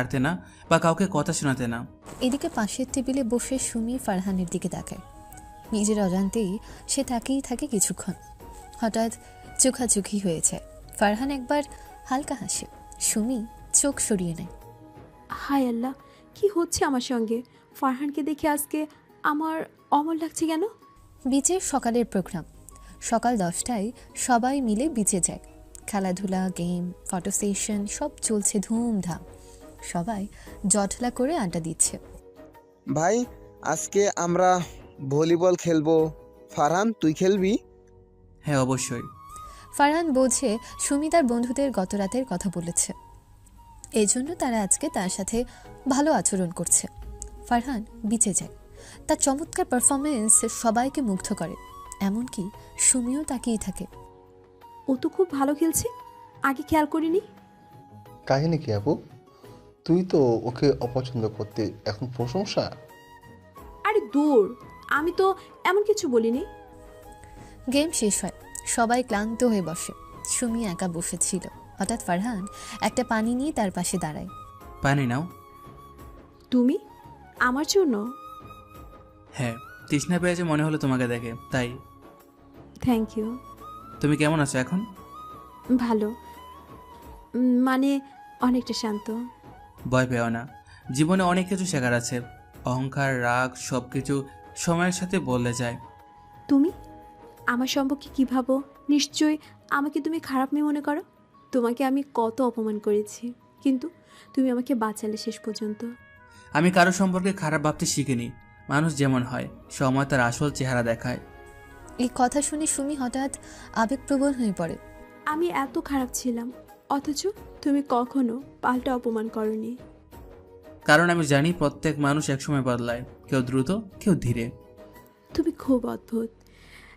পারতে না বা কাউকে কথা শোনাতে না। এদিকে পাশের টেবিলে বসে সুমি ফারহানের দিকে তাকায়। নিজের অজান্তেই সে তাকিয়েই থাকে কিছুক্ষণ। হঠাৎ চোখাচোখি হয়ে যায়। ফারহান একবার হালকা হাসে, সুমি চোখ সরিয়ে নেয়। হায় আল্লাহ, কি হচ্ছে আমার সঙ্গে? ফারহানকে দেখে আজকে আমার অমল লাগছে কেন? বিচের সকালের প্রোগ্রাম। সকাল 10টায় সবাই মিলে বিচে যায়। খেলাধুলা, গেম, ফটো সেশন সব চলছে ধুমধাম। সবাই জটলা করে আড্ডা দিচ্ছে। ভাই, আজকে আমরা ভলিবল খেলবো। ফারহান, তুই খেলবি? হ্যাঁ, অবশ্যই। ফারহান বোঝে সুমি তার বন্ধুদের গত রাতের কথা বলেছে, এই জন্য তারা আজকে তার সাথে ভালো আচরণ করছে। ফারহান বিচে যায়। তার চমৎকার পারফরমেন্স সবাইকে মুগ্ধ করে, এমনকি সুমিও তাকিয়ে থাকে। ও তো খুব ভালো খেলছে, আগে খেয়াল করিনি। কাহিনী কি আপু? তুই তো ওকে অপছন্দ করতে, এখন প্রশংসা? আরে দূর, আমি তো এমন কিছু বলিনি। গেম শেষ হয়, সবাই ক্লান্ত হয়ে বসে। সুমি একা বসেছিল। হঠাৎ ফারহান একটা পানি নিয়ে তার পাশে দাঁড়ায়। পানি নাও। তুমি আমার জন্য? হ্যাঁ, তৃষ্ণা পেয়েছে মনে হলো তোমাকে দেখে, তাই। Thank you. তুমি কেমন আছো এখন? ভালো, মানে অনেকটা শান্ত। ভয় পেও না, জীবনে অনেক কিছু শেখার আছে। অহংকার, রাগ সব কিছু সময়ের সাথে বদলে যায়। তুমি আমার সম্পর্কে কী ভাবো? নিশ্চয়ই আমাকে তুমি খারাপ মেয়ে মনে করো। তোমাকে আমি কত অপমান করেছি, কিন্তু তুমি আমাকে বাঁচালে শেষ পর্যন্ত। আমি কারো সম্পর্কে খারাপ ভাবতে শিখিনি। মানুষ যেমন হয়, সময় তার আসল চেহারা দেখায়। এই কথা শুনে সুমি হঠাৎ আবেগপ্রবণ হয়ে পড়ে। আমি এত খারাপ ছিলাম, অথচ তুমি কখনো পাল্টা অপমান করনি। কারণ আমি জানি প্রত্যেক মানুষ একসময় বদলায়, কেউ দ্রুত, কেউ ধীরে। তুমি খুব অদ্ভুত,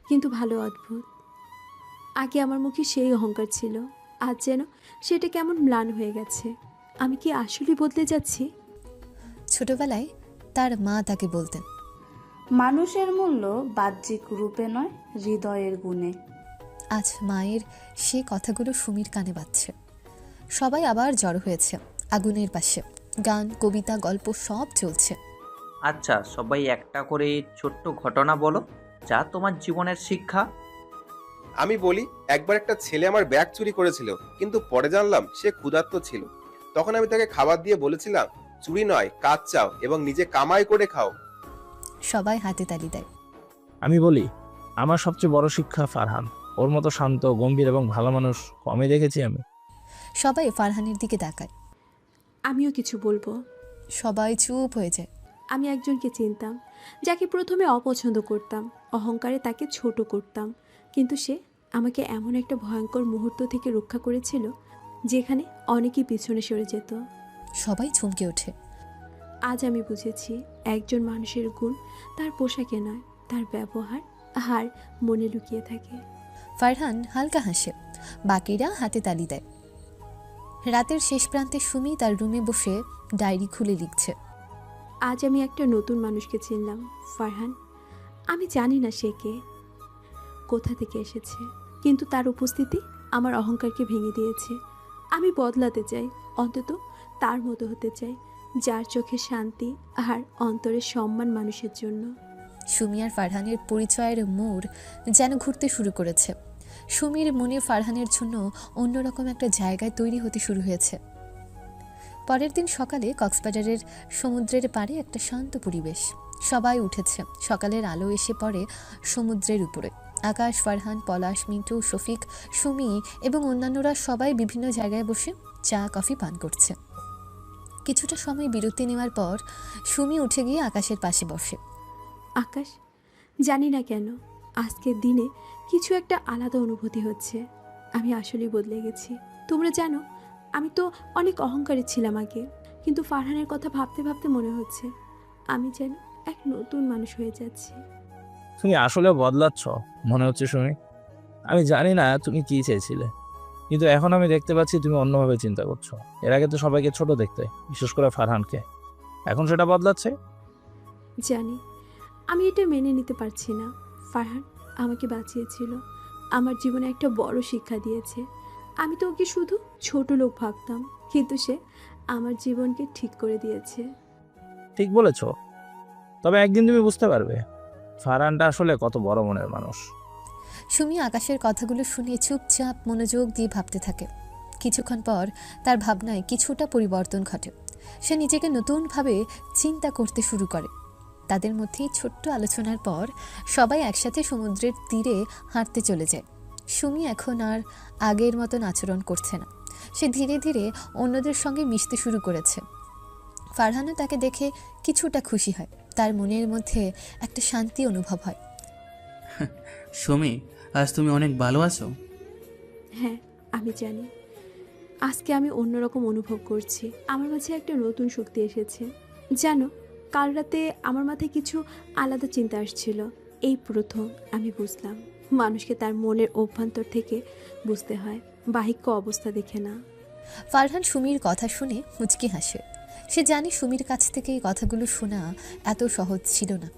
কিন্তু ভালো অদ্ভুত। আগে আমার মুখে সেই অহংকার ছিল, আজ যেন সেটা কেমন ম্লান হয়ে গেছে। আমি কি আসলে বদলে যাচ্ছি? ছোটবেলায় তার মা তাকে বলতেন, মানুষের মূল্য বাহ্যিক রূপে নয়, হৃদয়ের গুণে। আজ মায়ের সে কথাগুলো সুমির কানে বাজছে। সবাই আবার জড়ো হয়েছে আগুনের পাশে। গান, কবিতা, গল্প সব চলছে। আচ্ছা, সবাই একটা করে ছোট্ট ঘটনা বলো, যা তোমার জীবনের শিক্ষা। আমি বলি, একবার একটা ছেলে আমার ব্যাগ চুরি করেছিল, কিন্তু পরে জানলাম সে ক্ষুধার্ত ছিল। তখন আমি তাকে খাবার দিয়ে বলেছিলাম, চুরি নয়, কাজ চাও এবং নিজে কামাই করে খাও। সবাই হাতে তালি দেয়। আমি বলি, আমার সবচেয়ে বড় শিক্ষা ফারহান। ওর মতো শান্ত, গম্ভীর এবং ভালো মানুষ কমই দেখেছি আমি। সবাই ফারহানের দিকে তাকায়। আমিও কিছু বলবো। সবাই চুপ হয়ে যায়। আমি একজনকে চিনতাম, যাকে প্রথমে অপছন্দ করতাম, অহংকারে তাকে ছোট করতাম, কিন্তু সে আমাকে এমন একটা ভয়ঙ্কর মুহূর্ত থেকে রক্ষা করেছিল, যেখানে অনেকেই পিছনে সরে যেত। সবাই চমকে ওঠে। আজ আমি বুঝেছি, একজন মানুষের গুণ তার পোশাকে নয়, তার ব্যবহার আর মনে লুকিয়ে থাকে। ফারহান হালকা হাসে, বাকিরা হাতে তালি দেয়। রাতের শেষ প্রান্তে সুমি তার রুমে বসে ডায়েরি খুলে লিখছে। আজ আমি একটা নতুন মানুষকে চিনলাম, ফারহান। আমি জানি না সে কে, কোথা থেকে এসেছে, কিন্তু তার উপস্থিতি আমার অহংকারকে ভেঙে দিয়েছে। আমি বদলাতে চাই, অন্তত তার মতো হতে চাই, যার চোখে শান্তি আর অন্তরের সম্মান মানুষের জন্য। সুমি আর ফারহানের পরিচয়ের মোড় যেন ঘুরতে শুরু করেছে। সুমির মনে ফারহানের জন্য অন্যরকম একটা জায়গায় তৈরি হতে শুরু হয়েছে। পরের দিন সকালে কক্সবাজারের সমুদ্রের পাড়ে একটা শান্ত পরিবেশ। সবাই উঠেছে। সকালের আলো এসে পড়ে সমুদ্রের উপরে। আকাশ, ফারহান, পলাশ, মিন্টু, শফিক, সুমি এবং অন্যান্যরা সবাই বিভিন্ন জায়গায় বসে চা কফি পান করছে। কিছুটা সময় বিরতি নেওয়ার পর সুমি উঠে গিয়ে আকাশের পাশে বসে। আকাশ, জানি না কেন আজকের দিনে কিছু একটা আলাদা অনুভূতি হচ্ছে। আমি আসলেই বদলে গেছি। তোমরা জানো, আমি তো অনেক অহংকারী ছিলাম আগে, কিন্তু ফারহানের কথা ভাবতে ভাবতে মনে হচ্ছে আমি যেন এক নতুন মানুষ হয়ে যাচ্ছি। তুমি আসলে বদলাচ্ছ মনে হচ্ছে সুমি। আমি জানি না তুমি কি চেয়েছিলে, কিন্তু এখন আমি দেখতে পাচ্ছি তুমি অন্যভাবে চিন্তা করছো। এর আগে তো সবাইকে ছোট দেখতে, বিশেষ করে ফারহানকে। এখন সেটা বদলাচ্ছে। জানি, আমি এটা মেনে নিতে পারছি না। ফারহান আমাকে বাঁচিয়েছিল, আমার জীবনে একটা বড় শিক্ষা দিয়েছে। আমি তো ওকে শুধু ছোট লোক ভাবতাম, কিন্তু সে আমার জীবনকে ঠিক করে দিয়েছে। ঠিক বলেছ, তবে একদিন তুমি বুঝতে পারবে ফারহানটা আসলে কত বড় মনের মানুষ। সুমি আকাশের কথাগুলো শুনে চুপচাপ মনোযোগ দিয়ে ভাবতে থাকে। কিছুক্ষণ পর তার ভাবনায় কিছুটা পরিবর্তন ঘটে। সে নিজেকে নতুনভাবে চিন্তা করতে শুরু করে। তাদের মধ্যে ছোট্ট আলোচনার পর সবাই একসাথে সমুদ্রের তীরে হাঁটতে চলে যায়। সুমি এখন আর আগের মতন আচরণ করছে না। সে ধীরে ধীরে অন্যদের সঙ্গে মিশতে শুরু করেছে। ফারহানও তাকে দেখে কিছুটা খুশি হয়। তার মনের মধ্যে একটা শান্তি অনুভব হয়। সুমি, আজ তুমি অনেক ভালো আছো। হ্যাঁ, আমি জানি। আজকে আমি অন্যরকম অনুভব করছি। আমার মাঝে একটা নতুন শক্তি এসেছে। জানো, কাল রাতে আমার মাথায় কিছু আলাদা চিন্তা আসছিল। এই প্রথম আমি বুঝলাম মানুষকে তার মনের অভ্যন্তর থেকে বুঝতে হয়, বাহিক্য অবস্থা দেখে না। ফারহান সুমির কথা শুনে মুচকি হাসে। সে জানে সুমির কাছ থেকে এই কথাগুলো শোনা এত সহজ ছিল না,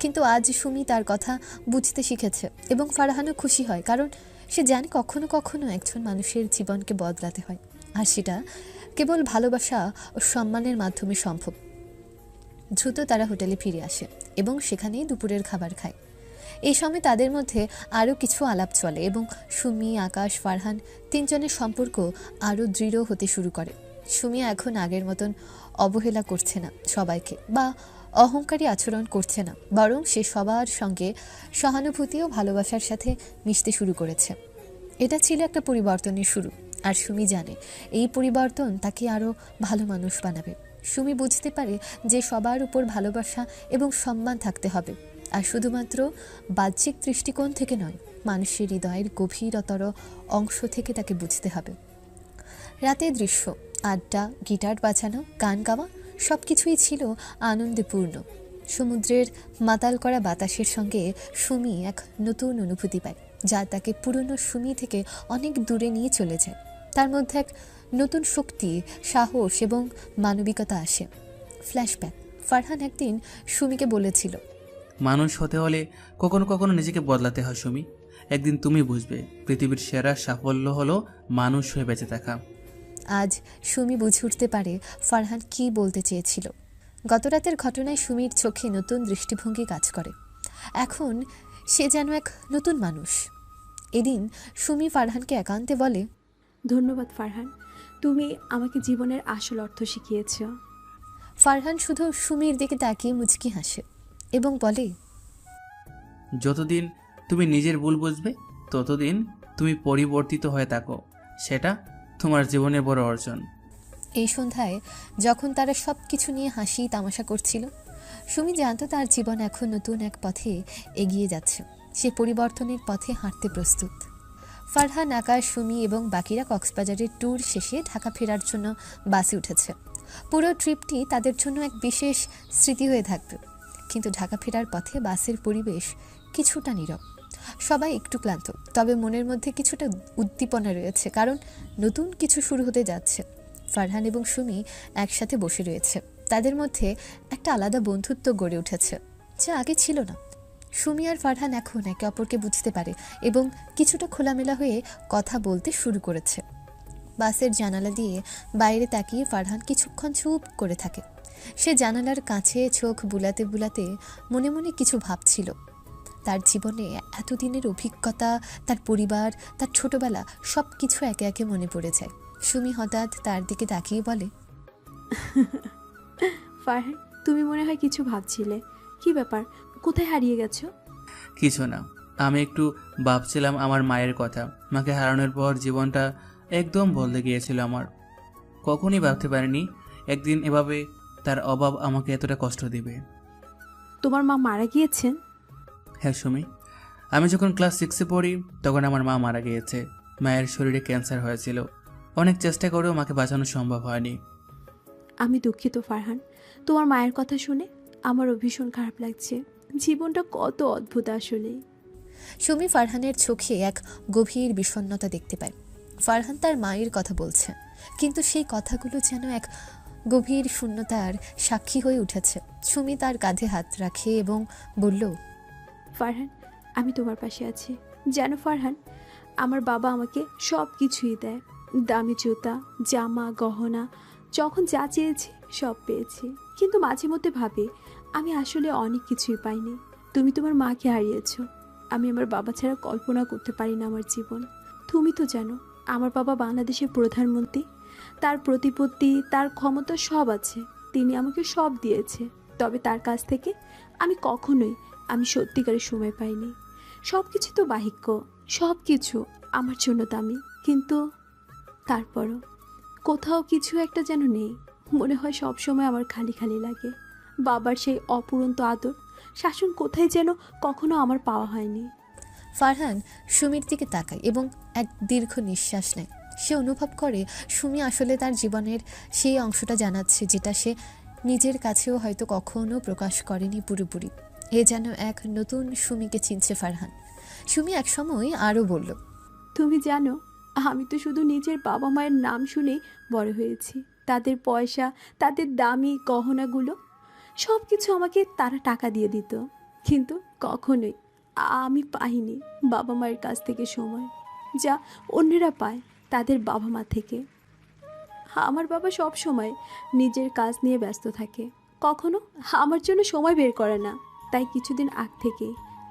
কিন্তু আজ সুমি তার কথা বুঝতে শিখেছে এবং ফারহানও খুশি হয়, কারণ সে জানে কখনো কখনো একজন মানুষের জীবনকে বদলাতে হয়, আর সেটা কেবল ভালোবাসা ও সম্মানের মাধ্যমে সম্ভব। দ্রুত তারা হোটেলে ফিরে আসে এবং সেখানেই দুপুরের খাবার খায়। এই সময় তাদের মধ্যে আরও কিছু আলাপ চলে এবং সুমি, আকাশ, ফারহান তিনজনের সম্পর্ক আরও দৃঢ় হতে শুরু করে। সুমি এখন আগের মতন অবহেলা করছে না সবাইকে, বা অহংকারী আচরণ করছে না, বরং সে সবার সঙ্গে সহানুভূতি ও ভালোবাসার সাথে মিশতে শুরু করেছে। এটা ছিল একটা পরিবর্তনের শুরু, আর সুমি জানে এই পরিবর্তন তাকে আরও ভালো মানুষ বানাবে। সুমি বুঝতে পারে যে সবার উপর ভালোবাসা এবং সম্মান থাকতে হবে, আর শুধুমাত্র বাহ্যিক দৃষ্টিকোণ থেকে নয়, মানুষের হৃদয়ের গভীরতর অংশ থেকে তাকে বুঝতে হবে। রাতের দৃশ্য, আড্ডা, গিটার বাজানো, গান গাওয়া সব কিছুই ছিল আনন্দপূর্ণ। সমুদ্রের মাতাল করা বাতাসের সঙ্গে সুমি এক নতুন অনুভূতি পায়, যা তাকে পুরনো সুমি থেকে অনেক দূরে নিয়ে চলে যায়। তার মধ্যে এক নতুন শক্তি, সাহস এবং মানবিকতা আসে। ফ্ল্যাশব্যাক, ফারহান একদিন সুমিকে বলেছিল, মানুষ হতে হলে কখনো কখনো নিজেকে বদলাতে হয় সুমি। একদিন তুমি বুঝবে পৃথিবীর সেরা সাফল্য হলো মানুষ হয়ে বেঁচে থাকা। আজ সুমি বুঝে উঠতে পারে ফারহান কী বলতে চেয়েছিল। গতরাতের ঘটনায় সুমির চোখে নতুন দৃষ্টিভঙ্গি কাজ করে। এখন সে যেন এক নতুন মানুষ। এদিন সুমি ফারহানকে একান্তে বলে, ধন্যবাদ ফারহান, তুমি আমাকে জীবনের আসল অর্থ শিখিয়েছ। ফারহান শুধু সুমির দিকে তাকিয়ে মুচকি হাসে এবং বলে, যতদিন তুমি নিজের ভুল বুঝবে ততদিন তুমি পরিবর্তিত হয়ে থাকো, সেটা তোমার জীবনের বড় অর্জন। এই সন্ধ্যায় যখন তারা সব কিছু নিয়ে হাসি তামাশা করছিল, সুমি জানত তার জীবন এখন নতুন এক পথে এগিয়ে যাচ্ছে। সে পরিবর্তনের পথে হাঁটতে প্রস্তুত। ফারহান, আকাশ, সুমি এবং বাকিরা কক্সবাজারের ট্যুর শেষে ঢাকা ফেরার জন্য বাসে উঠেছে। পুরো ট্রিপটি তাদের জন্য এক বিশেষ স্মৃতি হয়ে থাকবে। কিন্তু ঢাকা ফেরার পথে বাসের পরিবেশ কিছুটা নীরব। সবাই একটু ক্লান্ত, তবে মনের মধ্যে কিছুটা উদ্দীপনা রয়েছে, কারণ নতুন কিছু শুরু হতে যাচ্ছে। ফারহান এবং সুমি একসাথে বসে রয়েছে। তাদের মধ্যে একটা আলাদা বন্ধুত্ব গড়ে উঠেছে, যা আগে ছিল না। সুমি আর ফারহান এখন একে অপরকে বুঝতে পারে এবং কিছুটা খোলামেলা হয়ে কথা বলতে শুরু করেছে। বাসের জানালা দিয়ে বাইরে তাকিয়ে ফারহান কিছুক্ষণ চুপ করে থাকে। সে জানালার কাছে চোখ বুলাতে বুলাতে মনে মনে কিছু ভাবছিল। তার জীবনে এতদিনের অভিজ্ঞতা, তার পরিবার, তার ছোটবেলা সব কিছু একে একে মনে পড়ে যায়। সুমি হঠাৎ তার দিকে তাকিয়ে বলে, ফারহান, তুমি মনে হয় কিছু ভাবছিলে। কি ব্যাপার, কোথায় হারিয়ে গেছো? কিছু না, আমি একটু ভাবছিলাম আমার মায়ের কথা। মাকে হারানোর পর জীবনটা একদম বদলে গিয়েছিল আমার। কখনই ভাবতে পারিনি একদিন এভাবে তার অভাব আমাকে এতটা কষ্ট দিবে। তোমার মা মারা গিয়েছেন? হ্যাঁ সুমি, আমি যখন ক্লাস 6-এ পড়ি তখন আমার মা মারা গিয়েছে। মায়ের শরীরে ক্যান্সার হয়েছিল। অনেক চেষ্টা করেও মাকে বাঁচানো সম্ভব হয়নি। আমি দুঃখিত ফারহান, তোমার মায়ের কথা শুনে আমারও ভীষণ খারাপ লাগছে। জীবনটা কত অদ্ভুত আসলে। সুমি ফারহানের চোখে এক গভীর বিষণ্ণতা দেখতে পায়। ফারহান তার মায়ের কথা বলছে, কিন্তু সেই কথাগুলো যেন এক গভীর শূন্যতার সাক্ষী হয়ে উঠেছে। সুমি তার কাঁধে হাত রাখে এবং বলল, ফারহান, আমি তোমার পাশে আছি। জানো ফারহান, আমার বাবা আমাকে সব কিছুই দেয়, দামি জুতা, জামা, গহনা, যখন যা চেয়েছি সব পেয়েছি, কিন্তু মাঝে মধ্যে ভাবি আমি আসলে অনেক কিছুই পাইনি। তুমি তোমার মাকে হারিয়েছো, আমি আমার বাবা ছাড়া কল্পনা করতে পারি না আমার জীবন। তুমি তো জানো আমার বাবা বাংলাদেশের প্রধানমন্ত্রী, তার প্রতিপত্তি, তার ক্ষমতা সব আছে, তিনি আমাকে সব দিয়েছে। তবে তার কাছ থেকে আমি সত্যিকারের সময় পাইনি। সব কিছু তো বাহিক্য, সব কিছু আমার জন্য দামি, কিন্তু তারপরও কোথাও কিছু একটা যেন নেই। মনে হয় সব সময় আমার খালি খালি লাগে। বাবার সেই অপুরন্ত আদর, শাসন কোথায় যেন কখনো আমার পাওয়া হয়নি। ফারহান সুমির দিকে তাকায় এবং এক দীর্ঘ নিঃশ্বাস নেয়। সে অনুভব করে সুমি আসলে তার জীবনের সেই অংশটা জানাচ্ছে যেটা সে নিজের কাছেও হয়তো কখনো প্রকাশ করেনি পুরোপুরি। এ যেন এক নতুন সুমিকে চিনছে ফারহান। সুমি এক সময় আরও বলল, তুমি জানো আমি তো শুধু নিজের বাবা মায়ের নাম শুনেই বড় হয়েছি। তাদের পয়সা, তাদের দামি গহনাগুলো সব কিছু আমাকে তারা টাকা দিয়ে দিত, কিন্তু কখনোই আমি পাইনি বাবা মায়ের কাছ থেকে সময় যা অন্যেরা পায় তাদের বাবা মা থেকে। আমার বাবা সব সময় নিজের কাজ নিয়ে ব্যস্ত থাকে, কখনো আমার জন্য সময় বের করে না। তাই কিছুদিন আগ থেকে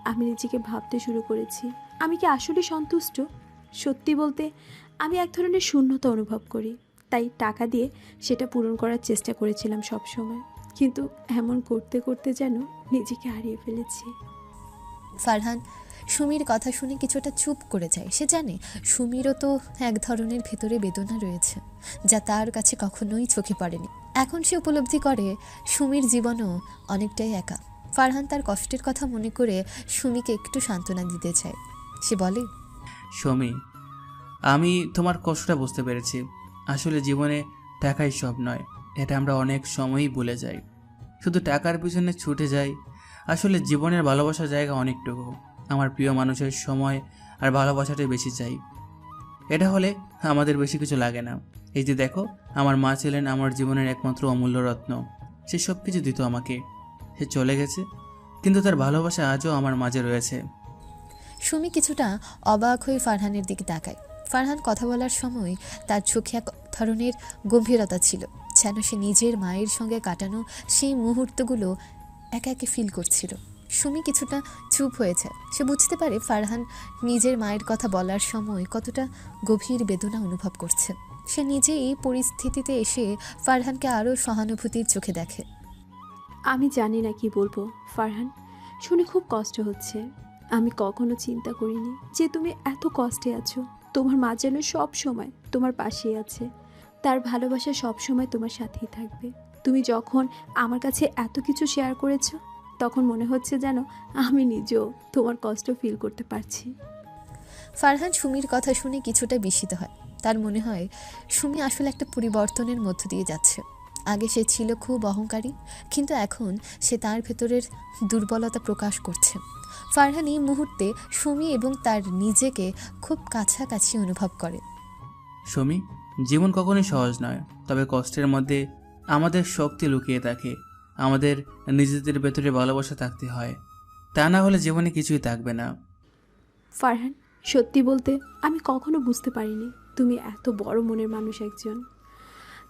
আমি নিজেকে ভাবতে শুরু করেছি, আমি কি আসলে সন্তুষ্ট? সত্যি বলতে আমি এক ধরনের শূন্যতা অনুভব করি। তাই টাকা দিয়ে সেটা পূরণ করার চেষ্টা করেছিলাম সব সময়, কিন্তু এমন করতে করতে যেন নিজেকে হারিয়ে ফেলেছি। ফারহান সুমির কথা শুনে কিছুটা চুপ করে যায়। সে জানে সুমিরও তো এক ধরনের ভেতরে বেদনা রয়েছে যা তার কাছে কখনোই চোখে পড়েনি। এখন সে উপলব্ধি করে সুমির জীবনও অনেকটাই একা। ফারহান তার কষ্টের কথা মনে করে সুমিকে একটু সান্ত্বনা দিতে চায়। সে বলে, সুমি, আমি তোমার কষ্টটা বুঝতে পেরেছি। আসলে জীবনে টাকাই সব নয়, এটা আমরা অনেক সময়ই ভুলে যাই। শুধু টাকার পিছনে ছুটে যাই। আসলে জীবনের ভালোবাসার জায়গা অনেকটুকু। আমার প্রিয় মানুষের সময় আর ভালোবাসাটাই বেশি চাই। এটা হলে আমাদের বেশি কিছু লাগে না। এই যে দেখো, আমার মা ছিলেন আমার জীবনের একমাত্র অমূল্য রত্ন। সে সব কিছু দিত আমাকে। সে চলে গেছে, কিন্তু তার ভালোবাসা আজও আমার মাঝে রয়েছে। সুমি কিছুটা অবাক হয়ে ফারহানের দিকে তাকায়। ফারহান কথা বলার সময় তার চোখে এক ধরনের গম্ভীরতা ছিল, যেন সে নিজের মায়ের সঙ্গে কাটানো সেই মুহূর্তগুলো একা একে ফিল করছিল। সুমি কিছুটা চুপ হয়েছে। সে বুঝতে পারে ফারহান নিজের মায়ের কথা বলার সময় কতটা গভীর বেদনা অনুভব করছে। সে নিজে এই পরিস্থিতিতে এসে ফারহানকে আরও সহানুভূতির চোখে দেখে। আমি জানি না কি বলবো ফারহান, শুনে খুব কষ্ট হচ্ছে। আমি কখনো চিন্তা করিনি যে তুমি এত কষ্টে আছো। তোমার মা যেন সব সময় তোমার পাশেই আছে, তার ভালোবাসা সব সময় তোমার সাথেই থাকবে। তুমি যখন আমার কাছে এত কিছু শেয়ার করেছো, তখন মনে হচ্ছে যেন আমি নিজেও তোমার কষ্ট ফিল করতে পারছি। ফারহান সুমির কথা শুনে কিছুটা বিস্মিত হয়। তার মনে হয় সুমি আসলে একটা পরিবর্তনের মধ্য দিয়ে যাচ্ছে। আগে সে ছিল খুব অহংকারী, কিন্তু এখন সে তার ভেতরের দুর্বলতা প্রকাশ করছে। ফারহান এই মুহূর্তে সুমি এবং তার নিজেকে খুব কাছাকাছি অনুভব করে। সুমি, জীবন কখনোই সহজ নয়, তবে কষ্টের মধ্যে আমাদের শক্তি লুকিয়ে থাকে। আমাদের নিজেদের ভেতরে ভালোবাসা থাকতে হয়, তা না হলে জীবনে কিছুই থাকবে না। ফারহান, সত্যি বলতে আমি কখনো বুঝতে পারিনি তুমি এত বড় মনের মানুষ একজন।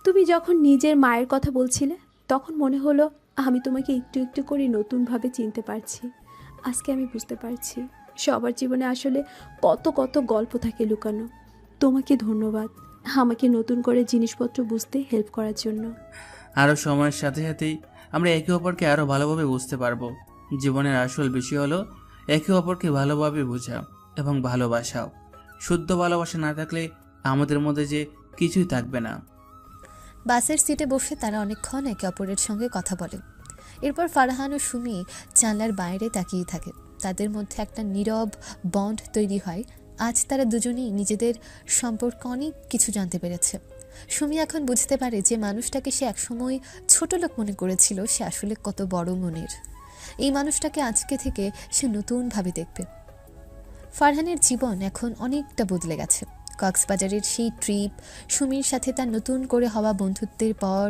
তুমি যখন নিজের মায়ের কথা বলছিলে, তখন মনে হলো আমি তোমাকে একটু একটু করে নতুনভাবে চিনতে পারছি। আজকে আমি বুঝতে পারছি সবার জীবনে আসলে কত কত গল্প থাকে লুকানো। তোমাকে ধন্যবাদ আমাকে নতুন করে জিনিসপত্র বুঝতে হেল্প করার জন্য। আরও সময়ের সাথে সাথেই আমরা একে অপরকে আরও ভালোভাবে বুঝতে পারবো। জীবনের আসল বিষয় হলো একে অপরকে ভালোভাবে বোঝা এবং ভালোবাসাও। শুদ্ধ ভালোবাসা না থাকলে আমাদের মধ্যে যে কিছুই থাকবে না। বাসের সিটে বসে তারা অনেকক্ষণ একে অপরের সঙ্গে কথা বলে। এরপর ফারহান ও সুমি জানলার বাইরে তাকিয়ে থাকে। তাদের মধ্যে একটা নীরব বন্ড তৈরি হয়। আজ তারা দুজনেই নিজেদের সম্পর্কে অনেক কিছু জানতে পেরেছে। সুমি এখন বুঝতে পারে যে মানুষটাকে সে একসময় ছোট লোক মনে করেছিল, সে আসলে কত বড় মনের। এই মানুষটাকে আজকে থেকে সে নতুনভাবে দেখবে। ফারহানের জীবন এখন অনেকটা বদলে গেছে। কক্সবাজারের সেই ট্রিপ, সুমির সাথে তার নতুন করে হওয়া বন্ধুত্বের পর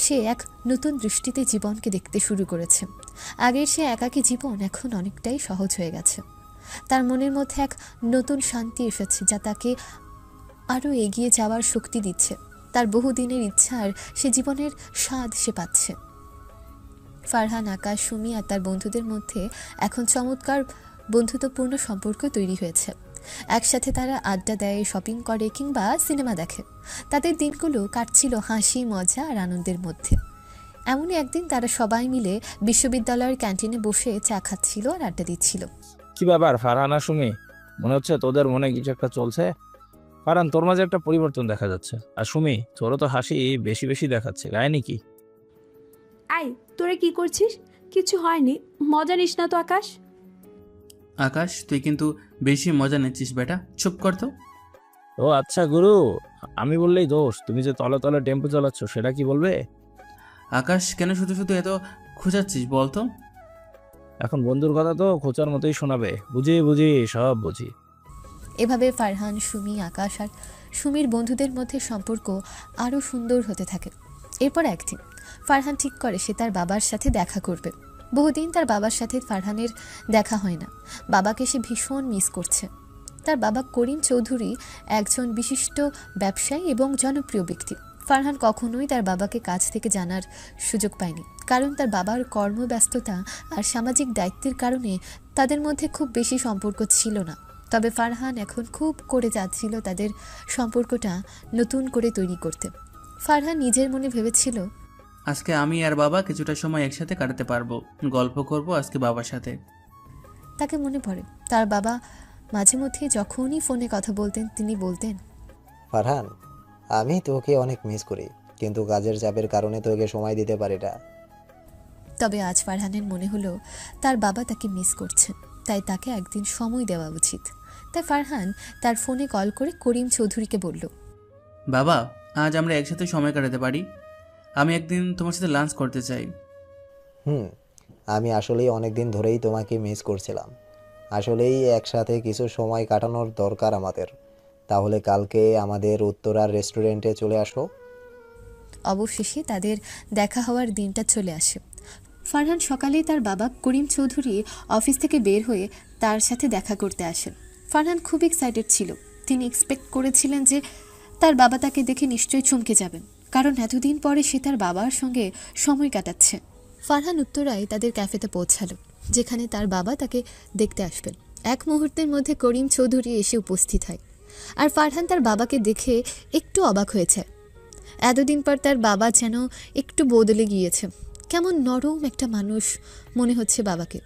সে এক নতুন দৃষ্টিতে জীবনকে দেখতে শুরু করেছে। আগের সে একাকী জীবন এখন অনেকটাই সহজ হয়ে গেছে। তার মনের মধ্যে এক নতুন শান্তি এসেছে যা তাকে আরও এগিয়ে যাওয়ার শক্তি দিচ্ছে। তার বহুদিনের ইচ্ছার সে জীবনের স্বাদ সে পাচ্ছে। ফারহান, আকাশ, সুমি আর তার বন্ধুদের মধ্যে এখন চমৎকার বন্ধুত্বপূর্ণ সম্পর্ক তৈরি হয়েছে। একসাথে তারা আড্ডা দেয়, শপিং করে কিংবা সিনেমা দেখে। তাদের দিনগুলো কাটছিল হাসি, মজা আর আনন্দের মধ্যে। এমনই একদিন তারা সবাই মিলে বিশ্ববিদ্যালয়ের ক্যান্টিনে বসে চা খাচ্ছিল আর আড্ডা দিচ্ছিল। কি ব্যাপার ফারহান আর সুমি, মনে হচ্ছে তোদের মনে কিছু একটা চলছে। ফারহান, তোর মাঝে একটা পরিবর্তন দেখা যাচ্ছে, আর সুমি তোরও তো হাসি বেশি বেশি দেখাচ্ছে, গায়ে নাকি? আই, তোরা কি করছিস? কিছু হয়নি, মজা নিস না তো আকাশ। আকাশ, তুই কিন্তু বেশি মজা নিচ্ছিস বেটা, চুপ কর তো। ও আচ্ছা গুরু, আমি বললেই দোষ। তুমি যে তলে তলে টেম্পো চালাচ্ছ সেটা কি বলবে? আকাশ, কেন শুধু শুধু এত খোঁজাচ্ছিস বলতো? এখন বন্ধুর কথা তো খোঁচার মতোই শোনাবে, বুঝি বুঝি সব বুঝি। এভাবে ফারহান, সুমি, আকাশ আর সুমির বন্ধুদের মধ্যে সম্পর্ক আরও সুন্দর হতে থাকে। এরপর একদিন ফারহান ঠিক করে সে তার বাবার সাথে দেখা করবে। বহুদিন তার বাবার সাথে ফারহানের দেখা হয় না। বাবাকে সে ভীষণ মিস করছে। তার বাবা করিম চৌধুরী একজন বিশিষ্ট ব্যবসায়ী এবং জনপ্রিয় ব্যক্তি। ফারহান কখনোই তার বাবাকে কাছ থেকে জানার সুযোগ পায়নি, কারণ তার বাবার কর্মব্যস্ততা আর সামাজিক দায়িত্বের কারণে তাদের মধ্যে খুব বেশি সম্পর্ক ছিল না। তবে ফারহান এখন খুব করে যাচ্ছিল তাদের সম্পর্কটা নতুন করে তৈরি করতে। ফারহান নিজের মনে ভেবেছিল, আজকে আমি আর বাবা কিছুটা সময় একসাথে কাটাতে পারবো, গল্প করব আজকে বাবার সাথে। তাকে মনে পড়ে তার বাবা মাঝে মধ্যে যখনই ফোনে কথা বলতেন তিনি বলতেন, ফারহান, আমি তোকে অনেক মিস করি, কিন্তু কাজের চাপের কারণে তোকে সময় দিতে পারি না। তবে আজ ফারহানের মনে হলো তার বাবা তাকে মিস করছেন, তাই তাকে একদিন সময় দেওয়া উচিত। তাই ফারহান তার ফোনে কল করে করিম চৌধুরীকে বলল, বাবা, আজ আমরা একসাথে সময় কাটাতে পারি? আমি একদিন তোমার সাথে লাঞ্চ করতে চাই। আমি আসলেই অনেক দিন ধরেই তোমাকে মিস করছিলাম। আসলেই একসাথে কিছু সময় কাটানোর দরকার আমাদের। তাহলে কালকে আমাদের উত্তরার রেস্টুরেন্টে চলে আসো। অবশেষে তাদের দেখা হওয়ার দিনটা চলে আসে। ফারহান সকালে তার বাবা করিম চৌধুরী অফিস থেকে বের হয়ে তার সাথে দেখা করতে আসেন। ফারহান খুব এক্সাইটেড ছিল। তিনি এক্সপেক্ট করেছিলেন যে তার বাবা তাকে দেখে নিশ্চয়ই চমকে যাবেন, কারণ এতদিন পরে সে তার বাবার সঙ্গে সময় কাটাচ্ছে। ফারহান উত্তরায় তাদের ক্যাফেতে পৌঁছালো, যেখানে তার বাবা তাকে দেখতে আসবেন। এক মুহূর্তের মধ্যে করিম চৌধুরী এসে উপস্থিত হয়, আর ফারহান তার বাবাকে দেখে একটু অবাক হয়েছে। এতদিন পর তার বাবা যেন একটু বদলে গিয়েছে, কেমন নরম একটা মানুষ মনে হচ্ছে বাবাকে।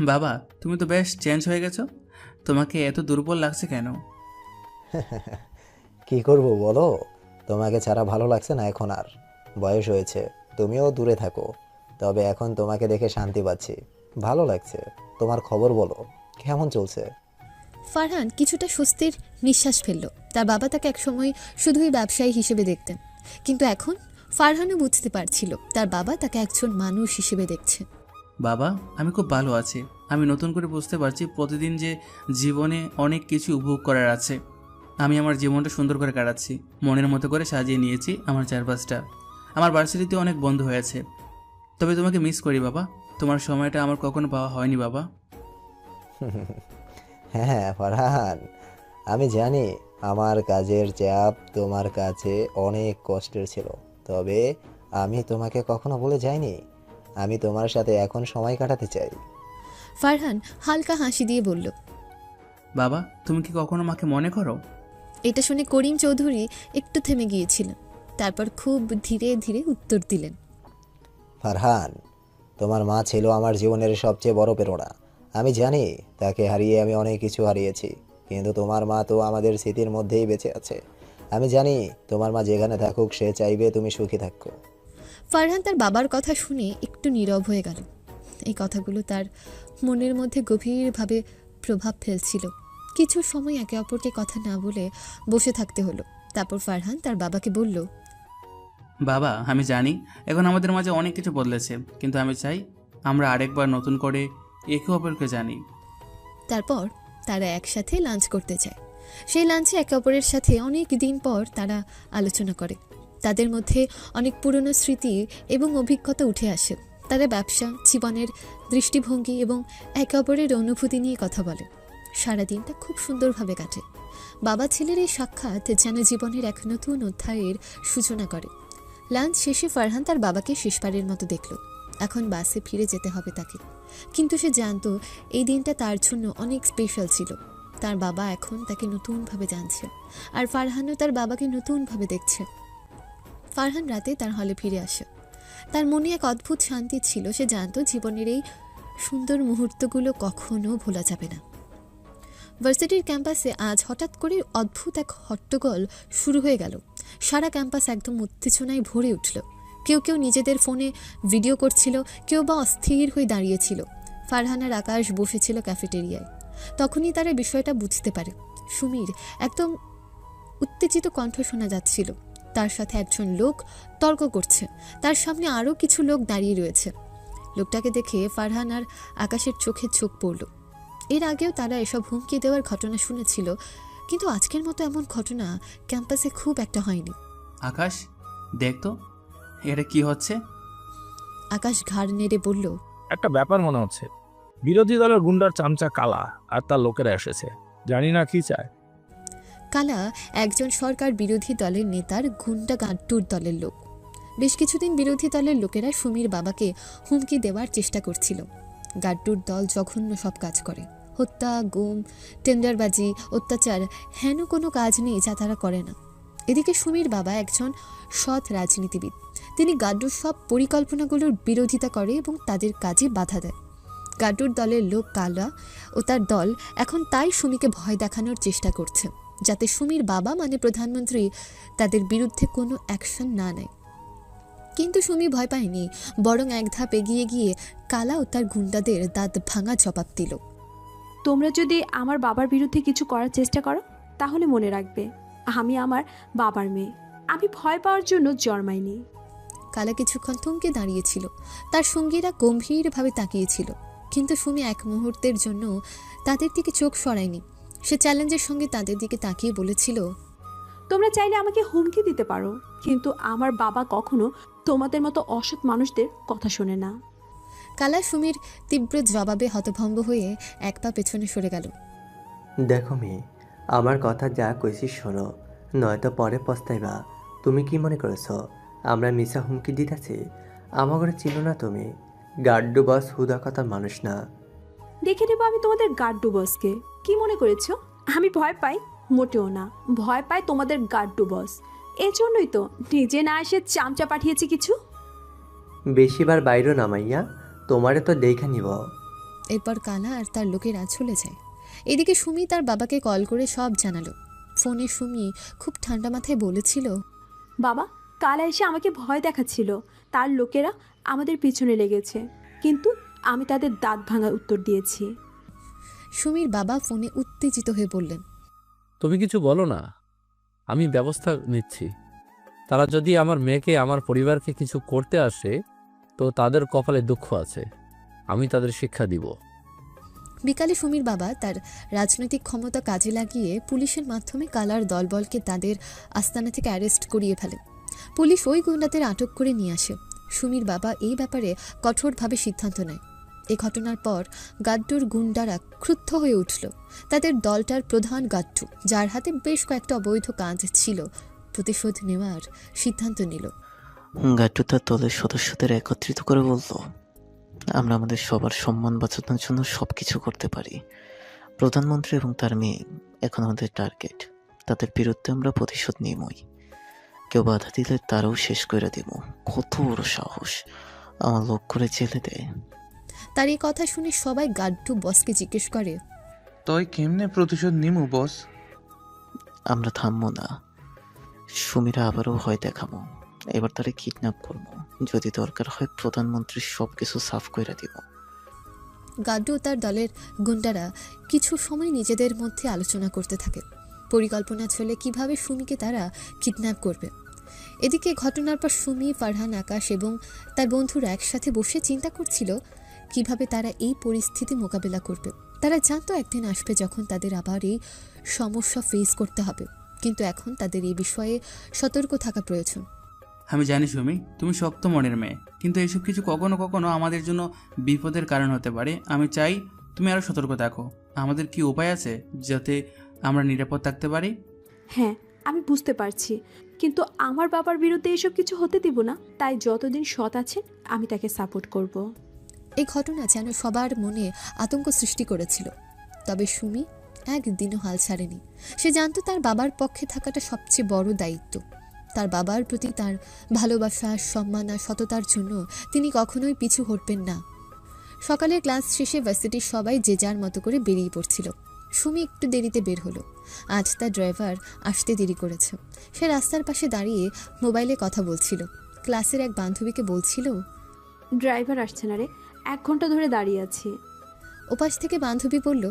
বাবা, তুমি তো বেশ চেঞ্জ হয়ে গেছো, তোমাকে এত দুর্বল লাগছে কেন? কি করব বলো, তোমাকে ছাড়া ভালো লাগছে না এখন আর। বয়স হয়েছে, তুমিও দূরে থাকো। তবে এখন তোমাকে দেখে শান্তি পাচ্ছি, ভালো লাগছে। তোমার খবর বলো, কেমন চলছে? ফারহান কিছুটা স্বস্তির নিঃশ্বাস ফেলল। তার বাবা তাকে একসময় শুধুই ব্যবসায়ী হিসেবে দেখতেন, কিন্তু এখন ফারহানও বুঝতে পারছিল তার বাবা তাকে একজন মানুষ হিসেবে দেখছে। বাবা, আমি খুব ভালো আছি। আমি নতুন করে বুঝতে পারছি প্রতিদিন যে জীবনে অনেক কিছু উপভোগ করার আছে। আমি আমার জীবনটা সুন্দর করে কাটাচ্ছি, মনের মতো করে সাজিয়ে নিয়েছি আমার চারপাশটা। আমার ভার্সিটিতে অনেক বন্ধু হয়েছে, তবে তোমাকে মিস করি বাবা। তোমার সময়টা আমার কখনো পাওয়া হয়নি বাবা। হ্যাঁ ফারহান, আমি জানি আমার কাজের চাপ তোমার কাছে অনেক কষ্টের ছিল, তবে আমি তোমাকে কখনো বলে যাইনি আমি তোমার সাথে এখন সময় কাটাতে চাই। ফারহান হালকা হাসি দিয়ে বলল, বাবা, তুমি কি কখনো আমাকে মনে করো? এটা শুনে করিম চৌধুরী একটু থেমে গিয়েছিলেন, তারপর খুব ধীরে ধীরে উত্তর দিলেন, ফারহান, তোমার মা ছিল আমার জীবনের সবচেয়ে বড় প্রেরণা। আমি জানি তাকে হারিয়ে আমি অনেক কিছু হারিয়েছি, কিন্তু তোমার মা তো আমাদের স্মৃতির মধ্যেই বেঁচে আছে। আমি জানি তোমার মা যেখানে থাকুক সে চাইবে তুমি সুখী থাকো। ফারহান তার বাবার কথা শুনে একটু নীরব হয়ে গেল। এই কথাগুলো তার মনের মধ্যে গভীরভাবে প্রভাব ফেলছিল। কিছু সময় একে অপরকে কথা না বলে বসে থাকতে হলো। তারপর ফারহান তার বাবাকে বলল, বাবা, আমি জানি এখন আমাদের মাঝে অনেক কিছু বদলেছে, কিন্তু আমি চাই আমরা আরেকবার নতুন করে একে অপরকে জানি। তারপর তারা একসাথে লাঞ্চ করতে যায়। সেই লাঞ্চে একে অপরের সাথে অনেক দিন পর তারা আলোচনা করে। তাদের মধ্যে অনেক পুরনো স্মৃতি এবং অভিজ্ঞতা উঠে আসে। তারা ব্যবসা, জীবনের দৃষ্টিভঙ্গি এবং একে অপরের অনুভূতি নিয়ে কথা বলে। সারাদিনটা খুব সুন্দরভাবে কাটে। বাবা ছেলের এই সাক্ষাৎ যেন জীবনের এক নতুন অধ্যায়ের সূচনা করে। লাঞ্চ শেষে ফারহান তার বাবাকে শেষবারের মতো দেখল। এখন বাসে ফিরে যেতে হবে তাকে, কিন্তু সে জানতো এই দিনটা তার জন্য অনেক স্পেশাল ছিল। তার বাবা এখন তাকে নতুনভাবে জানছে, আর ফারহানও তার বাবাকে নতুনভাবে দেখছে। ফারহান রাতে তার হলে ফিরে আসে। তার মনে এক অদ্ভুত শান্তি ছিল। সে জানতো জীবনের এই সুন্দর মুহূর্তগুলো কখনো ভোলা যাবে না। ভার্সিটির ক্যাম্পাসে আজ হঠাৎ করে অদ্ভুত এক হট্টগোল শুরু হয়ে গেল। সারা ক্যাম্পাস একদম উত্তেজনায় ভরে উঠল। কেউ কেউ নিজেদের ফোনে ভিডিও করছিল, কেউ বা অস্থির হয়ে দাঁড়িয়েছিল। ফারহান আর আকাশ বসেছিল ক্যাফেটেরিয়ায়। তখনই তারা বিষয়টা বুঝতে পারে। সুমির একদম উত্তেজিত কণ্ঠ শোনা যাচ্ছিল। তার সাথে একজন লোক তর্ক করছে। তার সামনে আরও কিছু লোক দাঁড়িয়ে রয়েছে। লোকটাকে দেখে ফারহান আর আকাশের চোখে চোখ পড়ল। এর আগেও তারা এসব হুমকি দেওয়ার ঘটনা শুনেছিল, কিন্তু আজকের মতো এমন ঘটনা ক্যাম্পাসে খুব একটা হয়নি। আকাশ, দেখ তো এটা কি হচ্ছে। আকাশ ঘাড় নেড়ে বলল, একটা ব্যাপার মনে হচ্ছে। বিরোধী দলের গুন্ডার চামচা কালা আর তার লোকেরা এসেছে, জানি না কি চায়। কালা একজন সরকার বিরোধী দলের নেতার গুন্ডা গাড্ডুর দলের লোক। বেশ কিছুদিন বিরোধী দলের লোকেরা সুমির বাবাকে হুমকি দেওয়ার চেষ্টা করছিল। গাড্ডুর দল জঘন্য সব কাজ করে, হত্যা, গুম, টেন্ডারবাজি, অত্যাচার, হেন কোনো কাজ নেই যা তারা করে না। এদিকে সুমির বাবা একজন সৎ রাজনীতিবিদ। তিনি গাড্ডুর সব পরিকল্পনাগুলোর বিরোধিতা করে এবং তাদের কাজে বাধা দেয়। গাড্ডুর দলের লোক কালা ও তার দল এখন তাই সুমিকে ভয় দেখানোর চেষ্টা করছে, যাতে সুমির বাবা মানে প্রধানমন্ত্রী তাদের বিরুদ্ধে কোনো অ্যাকশন না নেয়। কিন্তু সুমি ভয় পায়নি, বরং এক ধাপ এগিয়ে গিয়ে কালা ও তার গুন্ডাদের দাঁত ভাঙা জবাব দিল। তোমরা যদি আমার বাবার বিরুদ্ধে কিছু করার চেষ্টা করো, তাহলে মনে রাখবে আমি আমার বাবার মেয়ে। আমি ভয় পাওয়ার জন্য জন্মাইনি। কালা কিছুক্ষণ থমকে দাঁড়িয়েছিল। তার সঙ্গীরা গম্ভীরভাবে তাকিয়েছিল, কিন্তু সুমি এক মুহূর্তের জন্য তাদের দিকে চোখ সরায়নি। সে চ্যালেঞ্জের সঙ্গে তাদের দিকে তাকিয়ে বলেছিল, তোমরা চাইলে আমাকে হুমকি দিতে পারো, কিন্তু আমার বাবা কখনো তোমাদের মতো অসৎ মানুষদের কথা শোনে না। কালা সুমির তীব্র জবাবে হতভম্ব হয়ে এক পা পেছনে সরে গেল। দেখো মেয়ে, আমার কথা যা কইছিস শোনো, নয়তো পরে পস্তাইবা। তুমি কি মনে করেছো আমরা মিশা হুমকি দিতেছি? আমাকে চিনো না তুমি? গাড্ডু বস হুদা কথার মানুষ না। দেখে নেবো আমি তোমাদের গাড্ডু বসকে। কি মনে করেছো আমি ভয় পাই? মোটেও না, ভয় পাই তোমাদের গাড্ডু বস। এজন্যই তো নিজে না এসে চামচা পাঠিয়েছি কিছু। বেশিবার বাইরে নামাইয়া তোমারে তো দেখা নিব। এরপর কালা আর তার লোকেরা চলে যায়। এদিকে সুমি তার বাবাকে কল করে সব জানালো। ফোনে সুমি খুব ঠান্ডা মাথায় বলেছিল, বাবা, কালা এসে আমাকে ভয় দেখাচ্ছিল। তার লোকেরা আমাদের পিছনে লেগেছে, কিন্তু আমি তাদের দাঁত ভাঙার উত্তর দিয়েছি। সুমির বাবা ফোনে উত্তেজিত হয়ে বললেন, তুমি কিছু বলো না, আমি ব্যবস্থা নিচ্ছি। তারা যদি আমার মেয়েকে, আমার পরিবারকে কিছু করতে আসে, তো তাদের কপালে দুঃখ আছে, আমি তাদের শিক্ষা দিব। বিকালে সুমির বাবা তার রাজনৈতিক ক্ষমতা কাজে লাগিয়ে পুলিশের মাধ্যমে কালার দলবলকে তাদের আস্তানা থেকে অ্যারেস্ট করিয়ে ফেলে। পুলিশ ওই গুন্ডাদের আটক করে নিয়ে আসে। সুমির বাবা এই ব্যাপারে কঠোরভাবে সিদ্ধান্ত নেয়। এ ঘটনার পর গাড্ডুর গুন্ডারা ক্রুদ্ধ হয়ে উঠল। তাদের দলটার প্রধান গাড্ডু, যার হাতে বেশ কয়েকটা অবৈধ কাজ ছিল, প্রতিশোধ নেওয়ার সিদ্ধান্ত নিল। গাড্ডু তার দলের সদস্যদের একত্রিত করে বলল, আমরা আমাদের সবার সম্মান বাঁচানোর জন্য সবকিছু করতে পারি। প্রধানমন্ত্রী এবং তার মেয়ে এখন আমাদের টার্গেট। তাদের বিরুদ্ধে আমরা প্রতিশোধ নিমই। কেউ বাধা দিলে তারাও শেষ করে দিব। কত বড় সাহস, আমার লোক করে জেলে দেয়। তার এই কথা শুনে সবাই গাড্ডু বসকে জিজ্ঞেস করে, তুই কেমনে প্রতিশোধ নিমু বস? আমরা থামবো না। সুমিরা আবারও ভয় দেখাবো। এবার তারা কিডন্যাপ করবো। যদি দরকার হয় প্রধানমন্ত্রীর সবকিছু সাফ করে দিব। গাড্ডু তার দলের গুন্ডারা কিছু সময় নিজেদের মধ্যে আলোচনা করতে থাকে। পরিকল্পনা চলে কিভাবে সুমিকে তারা কিডন্যাপ করবে। এদিকে ঘটনার পর সুমি, ফারহান, আকাশ এবং তার বন্ধুরা একসাথে বসে চিন্তা করছিল কিভাবে তারা এই পরিস্থিতি মোকাবেলা করবে। তারা জানতো একদিন আসবে যখন তাদের আবার এই সমস্যা ফেস করতে হবে, কিন্তু এখন তাদের এই বিষয়ে সতর্ক থাকা প্রয়োজন। আমি জানি সুমি, তুমি শক্ত মনের মেয়ে, কিন্তু এসব কিছু কখনো কখনো আমাদের জন্য বিপদের কারণ হতে পারে। আমি চাই তুমি আরও সতর্ক থাকো। আমাদের কি উপায় আছে যাতে আমরা নিরাপদ থাকতে পারি? হ্যাঁ, আমি বুঝতে পারছি, কিন্তু আমার বাবার বিরুদ্ধে এসব কিছু হতে দিব না। তাই যতদিন সৎ আছেন আমি তাকে সাপোর্ট করব। এই ঘটনা যেন সবার মনে আতঙ্ক সৃষ্টি করেছিল, তবে সুমি একদিনও হাল ছাড়েনি। সে জানতো তার বাবার পক্ষে থাকাটা সবচেয়ে বড় দায়িত্ব। তার বাবার প্রতি তার ভালোবাসা, সম্মান আর সততার জন্য তিনি কখনোই পিছু হটবেন না। সকালে ক্লাস শেষে ভার্সিটির সবাই যে যার মতো করে বেরিয়ে পড়ছিল। সুমি একটু দেরিতে বের হলো। আজ তার ড্রাইভার আসতে দেরি করেছে। সে রাস্তার পাশে দাঁড়িয়ে মোবাইলে কথা বলছিল। ক্লাসের এক বান্ধবীকে বলছিল, ড্রাইভার আসছে না রে, 1 ঘন্টা ধরে দাঁড়িয়ে আছি। ওপাশ থেকে বান্ধবী বলল,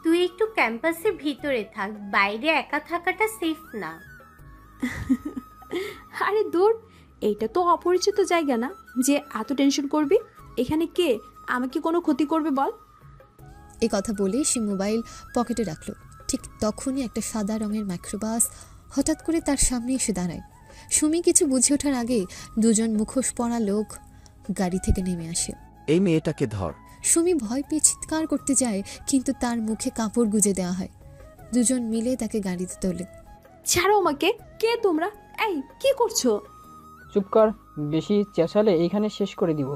তুই একটু ক্যাম্পাসের ভিতরে থাক, বাইরে একা থাকাটা সেফ না। আরে দূর, এইটা তো অপরিচিত জায়গা না যে এত টেনশন করবি। এখানে কে আমাকে কোনো ক্ষতি করবে বল? এই কথা বলে সে মোবাইল পকেটে রাখলো। ঠিক তখনই একটা সাদা রঙের মাইক্রোবাস হঠাৎ করে তার সামনে এসে দাঁড়ায়। সুমি কিছু বুঝে ওঠার আগে দুজন মুখোশ পরা লোক গাড়ি থেকে নেমে আসে। এই মেয়েটাকে ধর। সুমি ভয় পেয়ে চিৎকার করতে যায়, কিন্তু তার মুখে কাপড় গুজে দেওয়া হয়। দুজন মিলে তাকে গাড়িতে তোলে। ছাড়ো আমাকে, কে তোমরা? এই কি করছো? চুপ কর, বেশি চেঁচালে এইখানে শেষ করে দিব।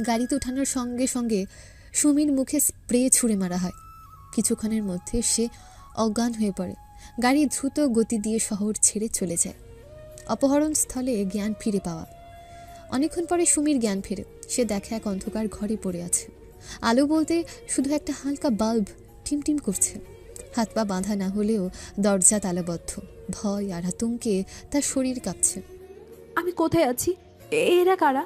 গাড়িতে ওঠানোর সঙ্গে সঙ্গে সুমির মুখে স্প্রে ছুঁড়ে মারা হয়। কিছুক্ষণের মধ্যে সে অজ্ঞান হয়ে পড়ে। গাড়ি দ্রুত গতি দিয়ে শহর ছেড়ে চলে যায়। অপহরণ স্থলে জ্ঞান ফিরে পাওয়া। অনেকক্ষণ পরে সুমির জ্ঞান ফেরে। সে দেখে এক অন্ধকার ঘরে পড়ে আছে। আলো বলতে শুধু একটা হালকা বাল্ব টিমটিম করছে। হাত পা বাঁধা না হলেও দরজা তালাবদ্ধ। ভয় আর আতঙ্কে তার শরীর কাঁপছে। আমি কোথায় আছি? এরা কারা?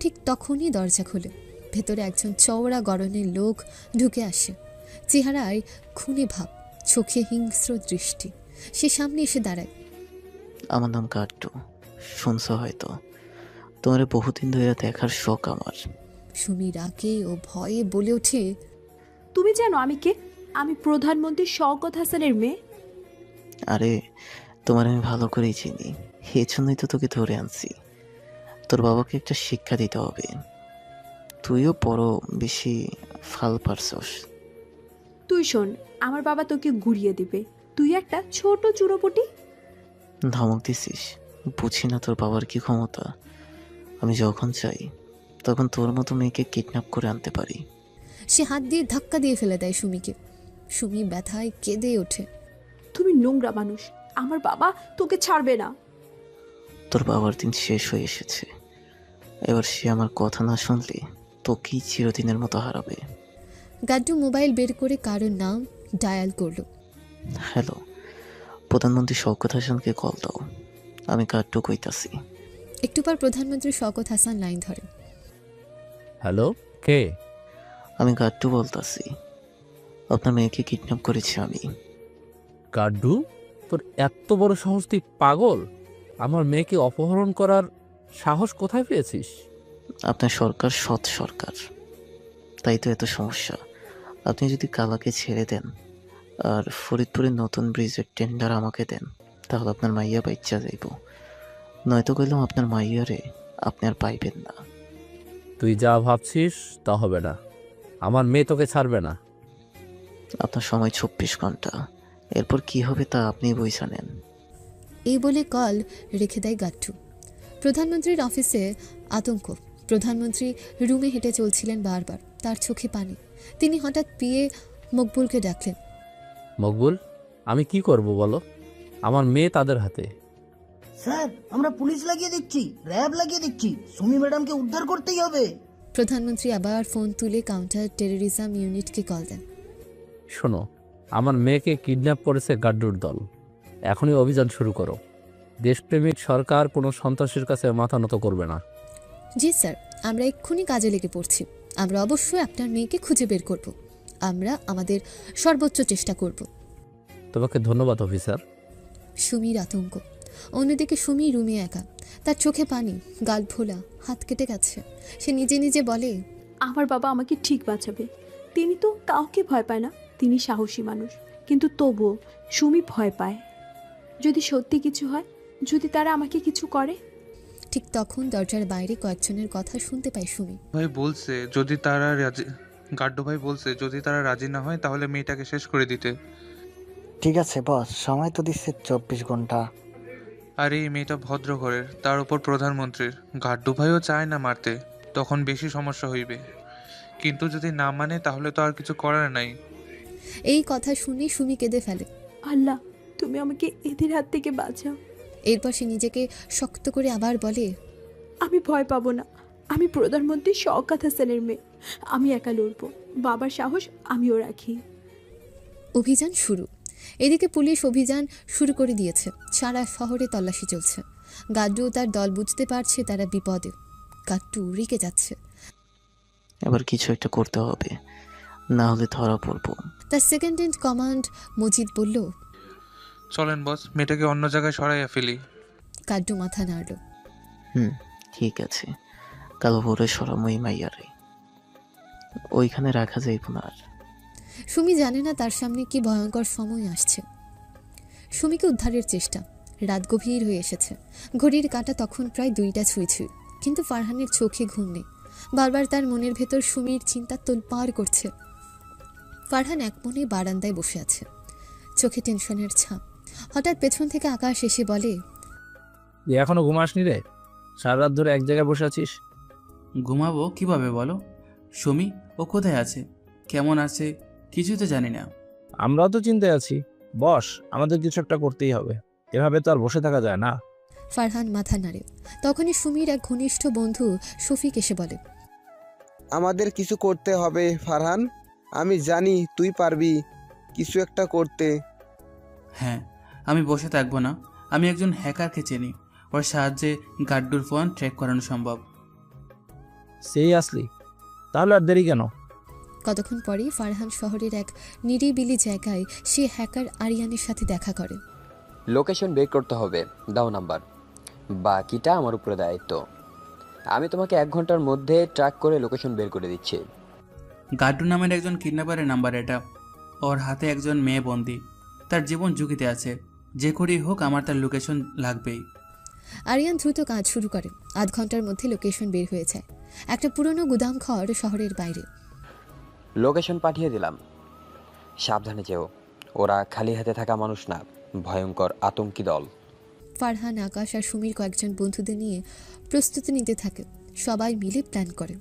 ঠিক তখনই দরজা খোলে। ভেতরে একজন চওড়া গড়নের লোক ঢুকে আসে। চেহারায় খুনে ভাব, চোখে হিংস্র দৃষ্টি। সে সামনে এসে দাঁড়ায়। আমার নাম কাট্টু, শুনছ হয়তো। তোমার বহুদিন ধরে দেখার শখ আমার। সুমি রাগে ও ভয়ে বলে ওঠে, তুমি জানো আমি কে? আমি প্রধানমন্ত্রী শওকত হাসানের মেয়ে। আরে তোমার আমি ভালো করেই চিনি, এই জন্যই তো তোকে ধরে আনছি। তোর বাবাকে একটা শিক্ষা দিতে হবে। তুইও বড় বেশি ফাল পারছস। তুই শোন, আমার বাবা তোকে ঘুরিয়ে দিবে। তুই একটা ছোট চুরোপটি। ধমক দিছিস? বুঝি না তোর বাবার কি ক্ষমতা। আমি যখন চাই তখন তোর মতো মেয়েকে কিডন্যাপ করে আনতে পারি। সে হাত দিয়ে ধাক্কা দিয়ে ফেলে দেয় সুমিকে। সুমি ব্যথায় কেঁদে ওঠে। তুমি নোংরা মানুষ, আমার বাবা তোকে ছাড়বে না। তোর বাবার দিন শেষ হয়ে এসেছে। এবার সে আমার কথা না শুনলে তোকেই চিরদিনের মতো হারাবে। গাড্ডু মোবাইল বের করে কারোর নাম ডায়াল করলো। হ্যালো, প্রধানমন্ত্রী শওকত হাসানকে কল দাও। আমি কাট্টু কইতাছি। একটু পর প্রধানমন্ত্রী শওকত হাসান লাইন ধরে। হ্যালো, কে? আমি কাট্টু বলতাছি। আপনার মেয়েকে কিডন্যাপ করেছি আমি। গাড্ডু, তোর এত বড় সাহস? তুই পাগল? আমার মেয়েকে অপহরণ করার সাহস কোথায় পেয়েছিস? আপনার সরকার সৎ সরকার, তাই তো এত সমস্যা। আপনি যদি কালাকে ছেড়ে দেন আর ফরিদপুরের নতুন ব্রিজের টেন্ডার আমাকে দেন, তাহলে আপনার মাইয়া বাচ্চা যাইব। নয়তো কইলাম আপনার মাইয়ারে আপনি আর পাইবেন না। তুই যা ভাবছিস তা হবে না। আমার মেয়ে তোকে ছাড়বে না। আপনার সময় 24 ঘন্টা, এরপর কি হবে তা আপনি বুঝে নেন। এই বলে কল রেখে দেয় গাট্টু। প্রধানমন্ত্রীর অফিসে আতঙ্ক। প্রধানমন্ত্রী রুমে হেঁটে চলছিলেন বারবার, তার চোখে পানি। তিনি হঠাৎ পিয়ে মকবুলকে ডাকলেন। মকবুল, আমি কি করব বলো? আমার মেয়ে তাদের হাতে। স্যার, আমরা পুলিশ লাগিয়ে দিচ্ছি, র্যাব লাগিয়ে দিচ্ছি। সুমি ম্যাডামকে উদ্ধার করতেই হবে। প্রধানমন্ত্রী আবার ফোন তুলে কাউন্টার টেররিজম ইউনিটকে কল দেন। শোনো, আমার মেয়েকে কিডন্যাপ করেছে গাড্ডুর দল। এখনই অভিযান শুরু করো। দেশপ্রেমিক সরকার কোনো সন্ত্রাসীর কাছে মাথা নত করবে না। জি স্যার, আমরা এক্ষুনি কাজে লেগে পড়ছি। আমরা অবশ্যই আপনার মেয়েকে খুঁজে বের করব। আমরা আমাদের সর্বোচ্চ চেষ্টা করব। তোমাকে ধন্যবাদ অফিসার। সুমির আতঙ্ক। অন্যদিকে সুমি রুমে একা, তার চোখে পানি, গাল ফোলা, হাত কেটে গেছে। সে নিজে নিজে বলে, আমার বাবা আমাকে ঠিক বাঁচাবে। তিনি তো কাউকে ভয় পায় না, তিনি সাহসী মানুষ। কিন্তু তবুও সুমি ভয় পায়। যদি সত্যি কিছু হয়, যদি তারা আমাকে কিছু করে। ঠিক তখন দরজার বাইরে কয়েকজনের কথা শুনতে পায় সুমি। ভাই বলছে যদি তারা গাড্ডু ভাই বলছে যদি তারা রাজি না হয় তাহলে মেয়েটাকে শেষ করে দিতে। ঠিক আছে বস, সময় তো দিচ্ছে 24 ঘন্টা। আর এই মেয়েটা ভদ্র ঘরের, তার উপর প্রধানমন্ত্রীর। গাড্ডু ভাইও চায় না মারতে, তখন বেশি সমস্যা হইবে। কিন্তু যদি না মানে তাহলে তো আর কিছু করার নাই। এই কথা শুনে সুমি কেঁদে ফেলে। আল্লাহ, তুমি আমাকে এদের হাত থেকে বাঁচাও। এরপর সে নিজেকে শক্ত করে আবার বলে, আমি ভয় পাবো না। আমি প্রধানমন্ত্রী শওকত হাসানের মেয়ে। আমি একা লড়বো। বাবার সাহস আমিও রাখি। অভিযান শুরু। এদিকে পুলিশ অভিযান শুরু করে দিয়েছে। সারা শহরে তল্লাশি চলছে। গাড্ডু ও তার দল বুঝতে পারছে তারা বিপদে। গাড্ডু রেগে যাচ্ছে। এবার কিছু একটা করতে হবে, না হলে ধরা পড়বো। তার সেকেন্ড ইন কমান্ড মজিদ বলল, চলেন বস, মেয়েটাকে অন্য জায়গায় সরাইয়া ফেলি। গাড্ডু মাথা নাড়ল। ঠিক আছে, কাল ভোরে সরাময়ী মাইয়ারে ওইখানে রাখা যাইব না আর। সুমি জানে না তার সামনে কি ভয়ঙ্কর সময় আসছে। সুমিকে উদ্ধারের চেষ্টা। রাত গভীর হয়ে এসেছে। ঘড়ির কাঁটা তখন প্রায় 2টা ছুঁই ছুঁই। কিন্তু ফারহানের চোখে ঘুম নেই। বারবার তার মনের ভেতর সুমির চিন্তা তোলপাড় করছে। ফারহান এক মনে বারান্দায় বসে আছে, চোখে টেনশনের ছাপ। হঠাৎ পেছন থেকে আকাশ এসে বলে, এখনো ঘুমাসনি রে? সারা রাত ধরে এক জায়গায় বসে আছিস। ঘুমাবো কিভাবে বলো? সুমি ও কোথায় আছে, কেমন আছে কিছু তো জানি না। আমরাও তো চিন্তায় আছি বস, আমাদের কিছু একটা করতেই হবে। এভাবে তো আর বসে থাকা যায় না। ফারহান মাথা নাড়ে। তখনই সুমির এক ঘনিষ্ঠ বন্ধু শফিক এসে বলে, আমাদের কিছু করতে হবে ফারহান। আমি জানি তুই পারবি কিছু একটা করতে। হ্যাঁ, আমি বসে থাকবো না। আমি একজন হ্যাকারকে চিনি, ওর সাহায্যে গাড্ডুর ফোন ট্র্যাক করানো সম্ভব। সেই আসলি, তাহলে আর দেরি কেন? কতক্ষণ পরেই ফারহান শহরের এক নিরিবিলি জায়গায় সে হ্যাকার আরিয়ানের সাথে দেখা করে। লোকেশন বের করতে হবে, দাও নাম্বার। বাকিটা আমার উপরে দায়িত্ব। আমি তোমাকে 1 ঘন্টার মধ্যে ট্র্যাক করে লোকেশন বের করে দিচ্ছি। গাড্ডু নামের একজন কিডন্যাপারের নাম্বার এটা। ওর হাতে একজন মেয়ে বন্দি, তার জীবন ঝুঁকিতে আছে। যে করেই হোক আমার তার লোকেশন লাগবেই। আরিয়ান দ্রুত কাজ শুরু করে। 8 ঘন্টার মধ্যে লোকেশন বের হয়ে যায়। একটা পুরনো গুদাম ঘর শহরের বাইরে। লোকেশন পাঠিয়ে দিলাম, সাবধানে যেও। ওরা খালি হাতে থাকা মানুষ না, ভয়ঙ্কর আতঙ্কি দল। ফারহান, আকাশ আর সুমির কয়েকজন বন্ধুদের নিয়ে প্রস্তুতি নিতে থাকে। সবাই মিলে প্ল্যান করে।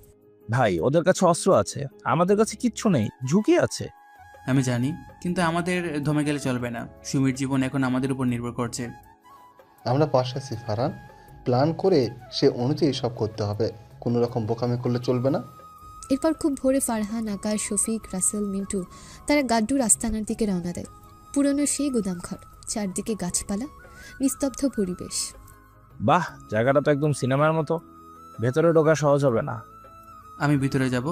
ভাই, ওদের কাছে অস্ত্র আছে, আমাদের কাছে কিচ্ছু নেই, ঝুঁকি আছে। আমি জানি, কিন্তু আমাদের দমে গেলে চলবে না। সুমির জীবন এখন আমাদের উপর নির্ভর করছে। আমরা পাশে আছি ফারহান, প্ল্যান করে সে অনুযায়ী সব করতে হবে। কোনো রকম বোকামি করলে চলবে না। এরপর খুব ভোরে ফারহান, আকাশ, শফিক, রাসেল, মিন্টু তারা গাড্ডুর আস্তানার দিকে রওনা দেয়। পুরনো সেই গুদামঘর, চারদিকে গাছপালা, নিস্তব্ধ পরিবেশ। বাহ, জায়গাটা তো একদম সিনেমার মতো। ভেতরে ঢোকা সহজ হবে না। আমি ভিতরে যাব,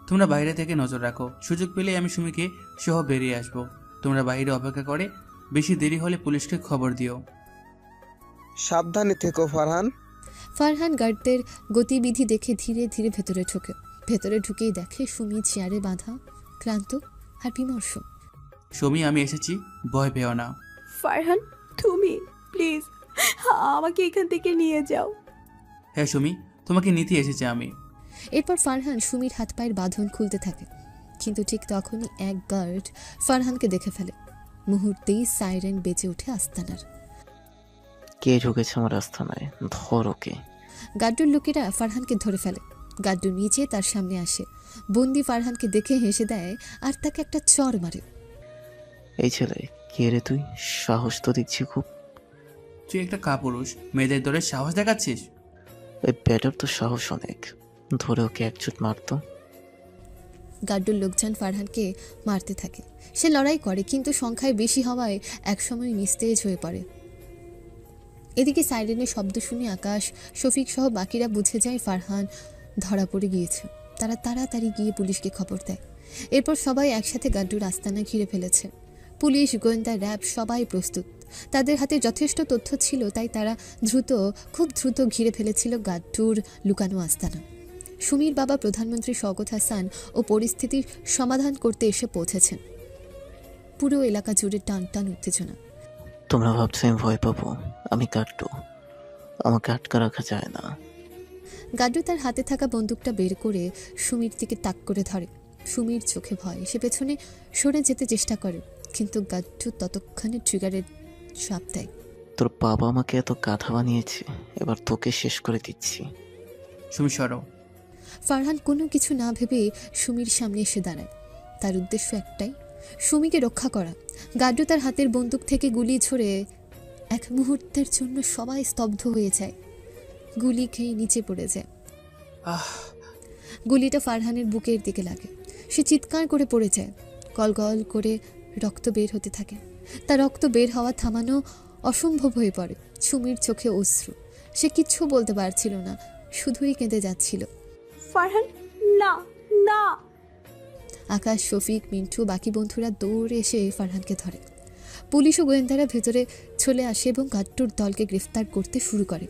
তোমরা বাইরে থেকে নজর রাখো। সুযোগ পেলে আমি সুমিকে সহ বেরিয়ে আসবো। তোমরা বাইরে অপেক্ষা করে, বেশি দেরি হলে পুলিশকে খবর দিও। সাবধানে থেকো ফারহান। ফারহান গার্ডদের গতিবিধি দেখে ধীরে ধীরে ভেতরে ঢোকে। ভেতরে ঢুকেই দেখে সুমি চেয়ারে বাঁধা, ক্লান্ত আর বিমর্ষ। সুমি, আমি এসেছি, ভয় পেও না। ফারহান, তুমি প্লিজ আমাকে এখান থেকে নিয়ে যাও। হ্যাঁ সুমি, তোমাকে নিতে এসেছি আমি। এরপর ফারহান সুমির হাত পায়ের বাঁধন খুলতে থাকে। কিন্তু ঠিক তখনই এক গার্ড ফারহানকে দেখে ফেলে। মুহূর্তেই সাইরেন বেজে ওঠে আস্তানার। কে ঢুকেছে আমার আস্তানায়? ধর ওকে। গাড্ডুর লোকেরা ফারহানকে ধরে ফেলে। গাড্ডু নিচে তার সামনে আসে। বন্দি ফারহানকে দেখে হেসে দেয় আর তাকে একটা চড় মারে। এই ছেলে, কে রে তুই? সাহস তো দেখছি খুব। তুই একটা কাপুরুষ, মেয়েদের ধরে সাহস দেখাচ্ছিস? ওই ব্যাটার তো সাহস অনেক, ধরে ওকে একচুট মারতো। গাড্ডুর লোকজন ফারহানকে মারতে থাকে। সে লড়াই করে, কিন্তু সংখ্যায় বেশি হওয়ায় একসময় নিস্তেজ হয়ে পড়ে। এদিকে সাইরেনের শব্দ শুনে আকাশ, শফিক সহ বাকিরা বুঝে যায় ফারহান ধরা পড়ে গিয়েছে। তারা তাড়াতাড়ি গিয়ে পুলিশকে খবর দেয়। এরপর সবাই একসাথে গাড্ডুর আস্তানা ঘিরে ফেলেছে। পুলিশ, গোয়েন্দা, র্যাব সবাই প্রস্তুত। তাদের হাতে যথেষ্ট তথ্য ছিল, তাই তারা খুব দ্রুত ঘিরে ফেলেছিল গাড্ডুর লুকানো আস্তানা। সুমির বাবা প্রধানমন্ত্রী শওকত হাসান ও পরিস্থিতির সমাধান করতে এসে পৌঁছেছেন। পুরো এলাকা জুড়ে টান টান উত্তেজনা। তোমরা ভাবছো আমি ভয় পাবো? আমি গাড্ডু, আমাকে আটকা রাখা যায় না। গাড্ডু তার হাতে থাকা বন্দুকটা বের করে সুমির দিকে তাক করে ধরে। সুমির চোখে ভয়, সে পেছনে সরে যেতে চেষ্টা করে, কিন্তু গাড্ডু ততক্ষণে ট্রিগারের চাপ দেয়। তোর বাবা আমাকে এত গাধা বানিয়েছে, এবার তোকে শেষ করে দিচ্ছি। সুমি সরো। ফারহান কোনো কিছু না ভেবে সুমির সামনে এসে দাঁড়ায়। তার উদ্দেশ্য একটাই, সুমিকে রক্ষা করা। গাড্ডু তার হাতের বন্দুক থেকে গুলি ছড়ে এক মুহূর্তের জন্য সবাই স্তব্ধ হয়ে যায়। গুলি খেয়ে নিচে পড়ে যায়। গুলিটা ফারহানের বুকের দিকে লাগে। সে চিৎকার করে পড়ে যায়। গল করে রক্ত বের হতে থাকে। তার রক্ত বের হওয়া থামানো অসম্ভব হয়ে পড়ে। সুমির চোখে অশ্রু। সে কিচ্ছু বলতে পারছিল না, শুধুই কেঁদে যাচ্ছিল। ফারহান, না না। আকাশ, শফিক, মিন্টু, বাকি বন্ধুরা দৌড়ে এসে ফারহানকে ধরে। পুলিশ ও গোয়েন্দারা ভেতরে চলে আসে এবং গাড্ডুর দলকে গ্রেফতার করতে শুরু করে।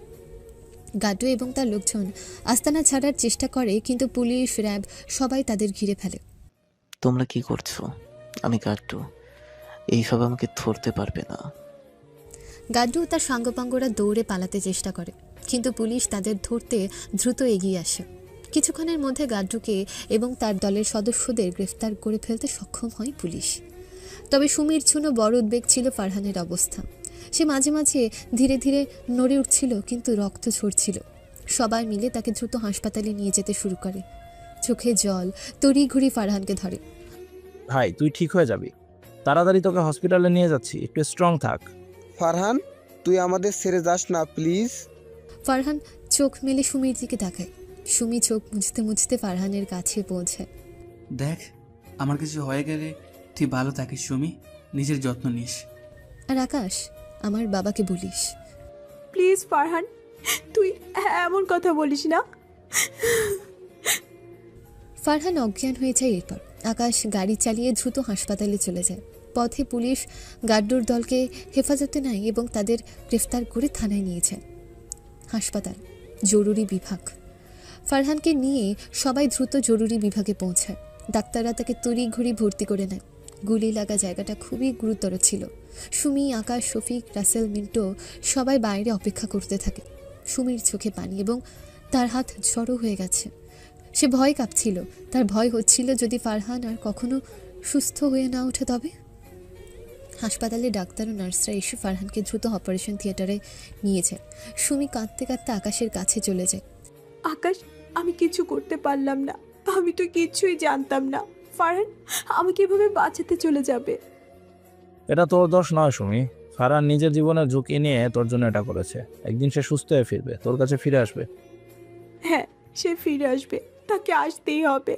গাড্ডু এবং তার লোকজন আস্তানা ছাড়ার চেষ্টা করে, কিন্তু পুলিশ, র্যাব সবাই তাদের ঘিরে ফেলে। তোমরা কি করছো? আমি গাড্ডু, এইভাবে আমাকে ধরতে পারবে না। গাড্ডু ও তার সাঙ্গপাঙ্গরা দৌড়ে পালাতে চেষ্টা করে, কিন্তু পুলিশ তাদের ধরতে দ্রুত এগিয়ে আসে। কিছুক্ষণের মধ্যে গাড্ডুকে এবং তার দলের সদস্যদের গ্রেফতার করে ফেলতে সক্ষম হয় পুলিশ। তবে সুমির জন্য বড় উদ্বেগ ছিল ফারহানের অবস্থা। সে মাঝে মাঝে ধীরে ধীরে নড়ে উঠছিল, কিন্তু রক্ত ঝরছিল। সবাই মিলে তাকে দ্রুত হাসপাতালে নিয়ে যেতে শুরু করে। চোখে জল, তড়িঘড়ি ফারহানকে ধরে। ভাই তুই ঠিক হয়ে যাবি, তাড়াতাড়ি তোকে হসপিটালে নিয়ে যাচ্ছি, একটু স্ট্রং থাক। ফারহান, তুই আমাদের ছেড়ে যাস না প্লিজ। ফারহান চোখ মেলে সুমির দিকে তাকায়। সুমি চোখ মুছতে মুছতে ফারহানের কাছে পৌঁছায়। দেখ, আমার কিছু হয়ে গেলে তুই ভালো থাকিস সুমি, নিজের যত্ন নিস। আর আকাশ, আমার বাবাকে বলিস। প্লিজ ফারহান, তুই এমন কথা বলিস না। ফারহান অজ্ঞান হয়ে যায়। এরপর আকাশ গাড়ি চালিয়ে দ্রুত হাসপাতালে চলে যায়। পথে পুলিশ গাড্ডুর দলকে হেফাজতে নেয় এবং তাদের গ্রেফতার করে থানায় নিয়ে যায়। হাসপাতাল, জরুরি বিভাগ। ফারহানকে নিয়ে সবাই দ্রুত জরুরি বিভাগে পৌঁছায়। ডাক্তাররা তাকে তড়িঘড়ি ভর্তি করে নেয়। গুলি লাগা জায়গাটা খুবই গুরুতর ছিল। সুমি, আকাশ, শফিক, রাসেল, মিন্টো সবাই বাইরে অপেক্ষা করতে থাকে। সুমির চোখে পানি এবং তার হাত জড়ো হয়ে গেছে। সে ভয় কাঁপছিল। তার ভয় হচ্ছিল যদি ফারহান আর কখনো সুস্থ হয়ে না ওঠে তবে। হাসপাতালে ডাক্তার ও নার্সরা এসে ফারহানকে দ্রুত অপারেশন থিয়েটারে নিয়ে যায়। সুমি কাঁদতে কাঁদতে আকাশের কাছে চলে যায়। আকাশ, আমি কিছু করতে পারলাম না, আমি তো কিছুই জানতাম না। ফারহান আমাকে এভাবে বাঁচাতে চলে যাবে। এটা তোর দোষ নয় সুমি, ফারহান নিজের জীবনের ঝুঁকি নিয়ে তোর জন্য এটা করেছে। একদিন সে সুস্থ হয়ে ফিরবে, তোর কাছে ফিরে আসবে। হ্যাঁ, সে ফিরে আসবে, তাকে আসতেই হবে।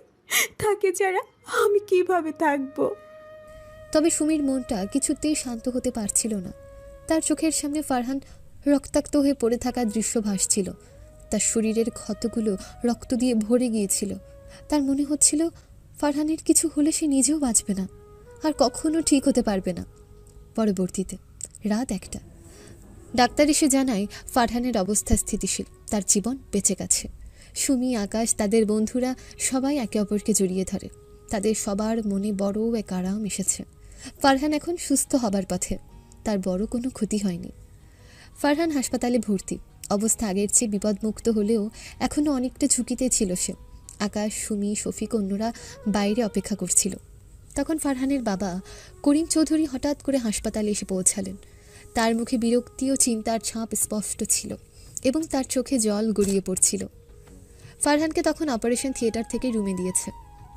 তাকে ছাড়া আমি কিভাবে থাকবো? তবে সুমির মনটা কিছুতেই শান্ত হতে পারছিল না। তার চোখের সামনে ফারহান রক্তাক্ত হয়ে পড়ে থাকার দৃশ্য ভাসছিল। তার শরীরের ক্ষতগুলো রক্ত দিয়ে ভরে গিয়েছিল। তার মনে হচ্ছিল ফারহানের কিছু হলে সে নিজেও বাঁচবে না, আর কখনো ঠিক হতে পারবে না। পরবর্তীতে রাত 1টা, ডাক্তার এসে জানায় ফারহানের অবস্থা স্থিতিশীল, তার জীবন বেঁচে গেছে। সুমি, আকাশ, তাদের বন্ধুরা সবাই একে অপরকে জড়িয়ে ধরে। তাদের সবার মনে বড় এক আরাম এসেছে। ফারহান এখন সুস্থ হবার পথে, তার বড় কোনো ক্ষতি হয়নি। ফারহান হাসপাতালে ভর্তি। অবস্থা আগের চেয়ে বিপদমুক্ত হলেও এখনও অনেকটা ঝুঁকিতে ছিল সে। আকাশ, সুমি, শফিক অন্যরা বাইরে অপেক্ষা করছিল। তখন ফারহানের বাবা করিম চৌধুরী হঠাৎ করে হাসপাতালে এসে পৌঁছালেন। তার মুখে বিরক্তি ও চিন্তার ছাপ স্পষ্ট ছিল এবং তার চোখে জল গড়িয়ে পড়ছিল। ফারহানকে তখন অপারেশন থিয়েটার থেকে রুমে দিয়েছে।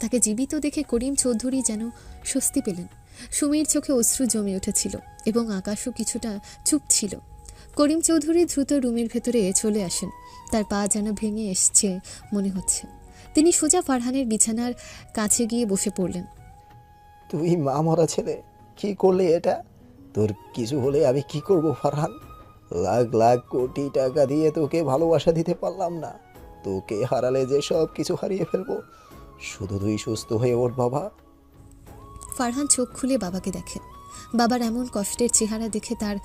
তাকে জীবিত দেখে করিম চৌধুরী যেন স্বস্তি পেলেন। সুমির চোখে অশ্রু জমে উঠেছিল এবং আকাশও কিছুটা চুপ ছিল। করিম চৌধুরী দ্রুত রুমের ভেতরে চলে আসেন। তার পা যেন ভেঙে এসছে মনে হচ্ছে। তিনি সোজা ফারহানের বিছানার কাছে গিয়ে বসে পড়লেন। তুই মা মরা ছেলে, কি করলে এটা? তোর কিছু হলে আমি কি করব ফারহান? লাখ লাখ কোটি টাকা দিয়ে তোকে ভালোবাসা দিতে পারলাম না। তোকে হারালে যে সব কিছু হারিয়ে ফেলবো। শুধু তুই সুস্থ হয়ে ওঠ বাবা। ফারহান চোখ খুলে বাবাকে দেখে। বাবার এমন কষ্টের চেহারা দেখে তার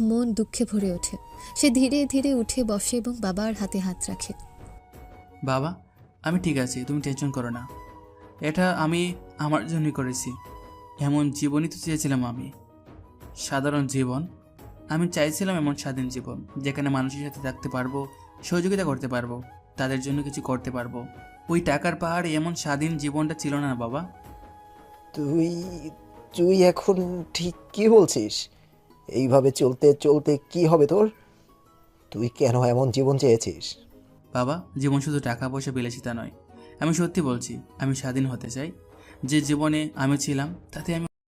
মন দুঃখে ভরে ওঠে। সে ধীরে ধীরে উঠে বসে এবং বাবার হাতে হাত রাখে। বাবা, আমি ঠিক আছি, তুমি টেনশন করো না। এটা আমি আমার জন্যই করেছি। এমন জীবনই তো চেয়েছিলাম আমি, সাধারণ জীবন। আমি চাইছিলাম এমন স্বাধীন জীবন, যেখানে মানুষের সাথে থাকতে পারবো, সহযোগিতা করতে পারবো, তাদের জন্য কিছু করতে পারবো। ওই টাকার পাহাড়ে এমন স্বাধীন জীবনটা ছিল না বাবা। তুই তুই এখন ঠিক কি বলছিস? এইভাবে চলতে চলতে কি হবে তোর? তুই কেন এমন জীবন চেয়েছিস? বাবা, জীবন শুধু টাকা পয়সা বিলাসিতা নয়। আমি সত্যি বলছি, আমি স্বাধীন হতে চাই। যে জীবনে আমি ছিলাম তাতে আমি